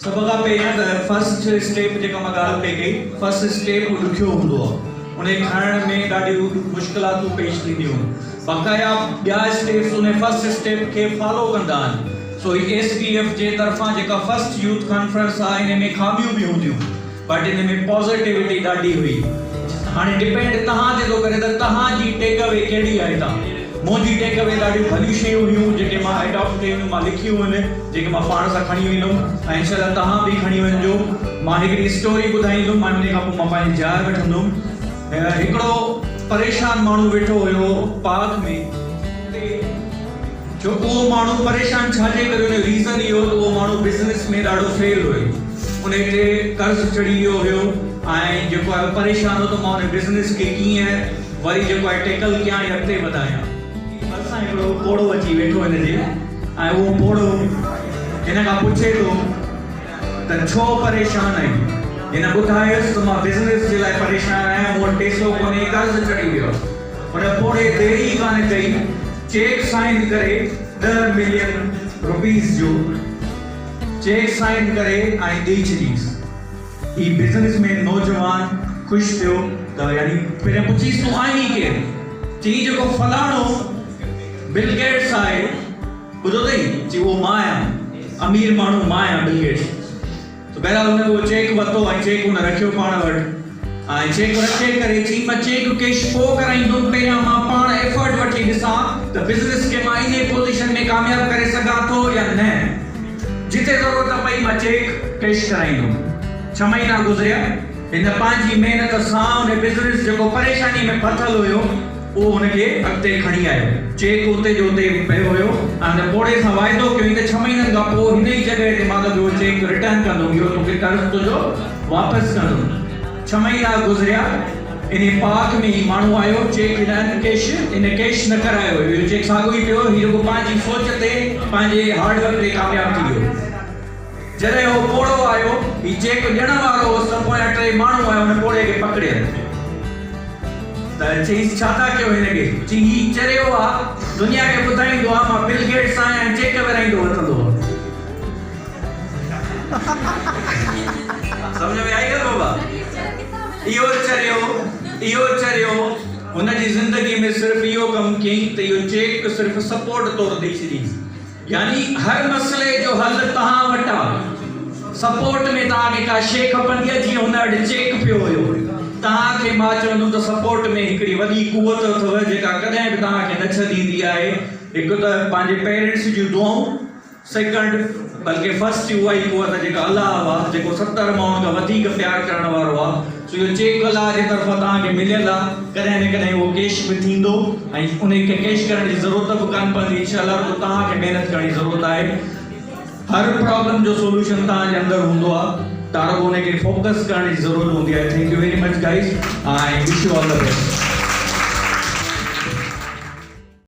सब खां पहिरियां त फर्स्ट स्टेप जेका मां ॻाल्हि पई कई, फर्स्ट स्टेप ॾुखियो हूंदो आहे, उन खणण में ॾाढियूं मुश्किलातूं पेश थींदियूं। बक़ाया ॿिया स्टेप्स उन फर्स्ट स्टेप खे फॉलो कंदा आहिनि। सो SBF जे तरफ़ां जेका फर्स्ट यूथ कॉन्फ्रेंस आहे, इन में खामियूं बि हूंदियूं, बट इन में पॉजिटिविटी ॾाढी हुई। हाणे डिपेंड तव्हां ते थो करे त तव्हांजी टेक अवे कहिड़ी आहे। तव्हां मुंहिंजी टेक अवे ॾाढियूं भलियूं शयूं हुयूं जेके मां एडॉप्ट कयूं, मां लिखियूं आहिनि, जेके मां पाण सां खणी वेंदुमि ऐं इंशाअल्लाह तव्हां बि खणी वञिजो। मां हिकिड़ी स्टोरी ॿुधाईंदुमि, मां उन खां पोइ मां पंहिंजी जाइ वठंदुमि। हिकिड़ो परेशान माण्हू वेठो हुयो पार्क में, जो उहो माण्हू परेशान छाजे करे, उन रीज़न इहो त उहो माण्हू बिज़नेस में ॾाढो फेल हुयो, उन ते कर्ज़ चढ़ी वियो हुयो ऐं जेको आहे परेशान हो त मां उन बिज़नेस खे कीअं वरी जेको आहे टेकल कयां ऐं अॻिते वधायां। असां हिकिड़ो पोड़ो अची वेठो हिन जे, ऐं उहो पोड़ो हिन खां पुछे थो त छो परेशान आहीं? हिन ॿुधायुसि त मां बिज़नेस जे लाइ परेशान आहियां, मूं वटि पैसो कोन्हे, कर्ज़ चढ़ी वियो। हुन पोड़े देरी ई कान कई, चेक साइन करे 10 मिलियन रुपीस जो चेक साइन करे ऐं ॾेई छॾीसि। ही बिज़नेसमैन नौजवान ख़ुशि थियो त यानी पहिरियों पुछीसि तूं आहीं केरु? चई जेको फलाणो बिल गेट्स आहे, ॿुधो अथई? चई उहो मां आहियां, अमीर माण्हू मां आहियां, बिल गेट्स। तो बहरहाल हुन उहो चेक वरितो ऐं चेक हुन रखियो पाण वटि, ऐं चेक रखे करे चई मां चेक कैश पोइ कराईंदुमि, पहिरियां मां पाण एफर्ट वठी ॾिसां त बिज़नेस खे मां इन पोज़ीशन में कामयाबु करे सघां थो या न। जिते ज़रूरत पई मां चेक कैश कराईंदुमि। 6 महीना गुज़रिया, हिन पंहिंजी महिनत सां हुन बिज़नेस जेको परेशानी में फथल हुयो उहो हुनखे अॻिते खणी आयो। चेक उते जो उते पियो हुयो ऐं पोड़े सां वाइदो कयो त 6 महीननि खां पोइ हिन ई जॻह ते मां तोखे चेक रिटर्न कंदुमि, इहो तोखे कर्ज़ तुंहिंजो वापसि कंदुमि। 6 महीना गुज़रिया, इन पार्क में ही माण्हू आयो, चेक हिन कैश न करायो, इहो चेक साॻियो ई पियो, हीउ जेको पंहिंजी सोच ते पंहिंजे हार्डवर्क ते कामयाबु थी वियो। जॾहिं उहो पोड़ो आयो, हीउ चेक ॾियण वारो हो, त पोयां 3 माण्हू आयो, हुन पोड़े खे पकड़ियनि त चईसि छा था कयो हिनखे? चई हीउ चरियो आहे, दुनिया खे ॿुधाईंदो आहे मां बिल गेट्स आहियां ऐं चेक विराईंदो वठंदो। सम्झ में आई न बाबा? इहो चरियो हुनजी ज़िंदगी में सिर्फ़ इहो कमु कयईं त इहो चेक सिर्फ़ सपोर्ट तौरु ॾेई छॾीसि। यानी हर मसइले जो हल तव्हां वटि आहे। सपोर्ट में तव्हांखे का शइ खपंदी आहे, जीअं हुन वटि चेक पियो हुयो, तव्हांखे मां चवंदुमि त सपोर्ट में हिकिड़ी वॾी कुवत अथव जेका कॾहिं बि तव्हांखे न छॾींदी आहे। हिकु त पंहिंजे पेरेंट्स जूं दुआऊं, सेकंड बल्कि फर्स्ट उहा ई कुवत जेका अल्लाह आहे, जेको 70 माण्हुनि खां वधीक प्यार करण वारो आहे। सो इहो चेक अल्लाह जे तरफ़ां तव्हांखे मिलियल आहे, कॾहिं न कॾहिं उहो कैश बि थींदो ऐं उनखे कैश करण जी ज़रूरत बि कान पवंदी इंशाअल्लाह। तो तव्हांखे महिनत करण जी ज़रूरत आहे। हर प्रॉब्लम जो सोल्यूशन तव्हांजे अंदरि हूंदो आहे, तव्हां उनखे फोकस करण जी ज़रूरत हूंदी आहे। Thank U very much guys, I wish U all the best.